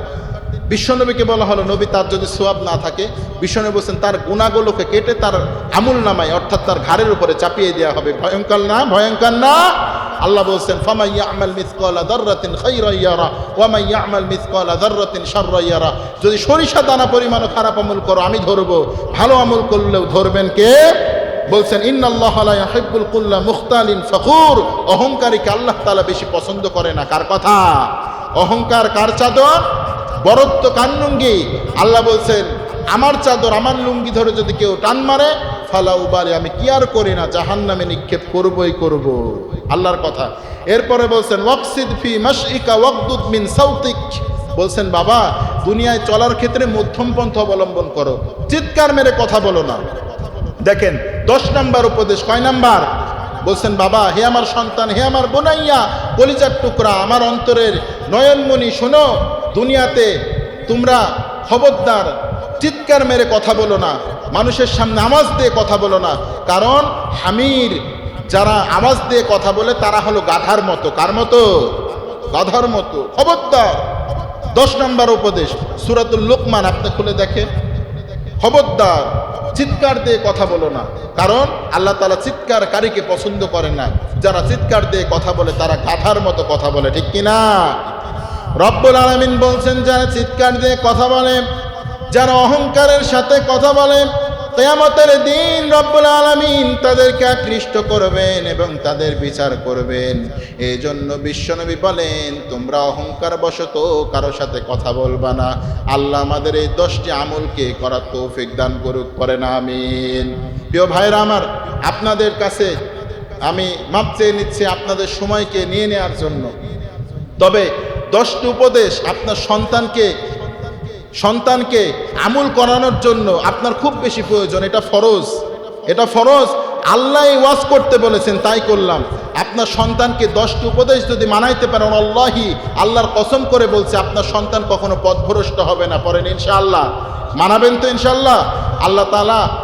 বিশ্বনবীকে বলা হলো, নবী তার যদি সোয়াব না থাকে, বিশ্বনবী বলছেন তার গুনাহগুলোকে কেটে তার আমল নামায় অর্থাৎ তার ঘাড়ের উপরে চাপিয়ে দেওয়া হবে। ভয়ঙ্কর না? ভয়ঙ্কর না? আল্লাহ বলছেন, ফামান ইয়ামাল মিসকালা যাররাতিন খায়রান ইয়ারা ওয়া মান ইয়ামাল মিসকালা যাররাতিন শাররান ইয়ারা। যদি সরিষা দানা পরিমাণও খারাপ আমল করো আমি ধরবো, ভালো আমল করলেও ধরবেন কে? বলছেন ইন্নাল্লাহা লা ইউহিব্বুল কুল্লা মুখতালিন ফখুর। অহংকারীকে আল্লাহ তাআলা বেশি পছন্দ করে না। কার কথা? অহংকার কার চাদর? বরত্ব কার লুঙ্গি? আল্লাহ বলছেন আমার চাদর আমার লুঙ্গি ধরে যদি কেউ টান মারে ফালা উবারি, আমি কি আর করি না, জাহান্নামে নিক্ষেপ করবই করব। আল্লাহর কথা। এরপরে বলছেন ওয়াকসিদ ফি মাশইকা ওয়াগদুদ মিন সাউতিক, বলছেন বাবা দুনিয়ায় চলার ক্ষেত্রে মধ্যম পন্থা অবলম্বন করো, চিৎকার মেরে কথা বলো না। দেখেন 10 নম্বর উপদেশ। কয় নাম্বার? বলছেন বাবা, হে আমার সন্তান, হে আমার বোনাইয়া, কলিজার টুকরা, আমার অন্তরের নয়নমণি, শোনো, দুনিয়াতে তোমরা খবরদার চিৎকার মেরে কথা বলো না, মানুষের সামনে আওয়াজ দিয়ে কথা বলো না। কারণ হামির যারা আওয়াজ দিয়ে কথা বলে তারা হলো গাধার মতো। কার মতো? গাধার মতো। খবরদার। 10 নম্বর উপদেশ সূরাতুল লুকমান, আপনি খুলে দেখেন। খবরদার চিৎকার দিয়ে কথা বলো না, কারণ আল্লাহ তাআলা চিৎকারকারীকে পছন্দ করেন না। যারা চিৎকার দিয়ে কথা বলে তারা গাধার মতো কথা বলে, ঠিক কিনা? রব্বুল আলামিন বলছেন, যারা চিৎকার দিয়ে কথা বলে, যারা অহংকারের সাথে কথা বলে, কিয়ামতের দিন রব্বুল আলামিন তাদেরকে আকৃষ্ট করবেন এবং তাদের বিচার করবেন। এই জন্য বিশ্বনবী বলেন, তোমরা অহংকার বশত কারো সাথে কথা বলবা না। আল্লাহ আমাদের এই 10টি আমলকে করার তৌফিক দান করুক, করেন আমিন। প্রিয় ভাইরা আমার, আপনাদের কাছে আমি মাপ চেয়ে নিচ্ছি আপনাদের সময়কে নিয়ে নেওয়ার জন্য। তবে 10টি উপদেশ আপনার সন্তানকে আমল করানোর জন্য আপনার খুব বেশি প্রয়োজন। এটা ফরজ। আল্লাহ ওয়াজ করতে বলেছেন, তাই করলাম। আপনার সন্তানকে 10টি উপদেশ যদি মানাইতে পারেন, আল্লাহর কসম করে বলছে, আপনার সন্তান কখনো পথভ্রষ্ট হবে না। পড়েন ইনশাআল্লাহ। মানাবেন তো ইনশাআল্লাহ? আল্লাহ তাআলা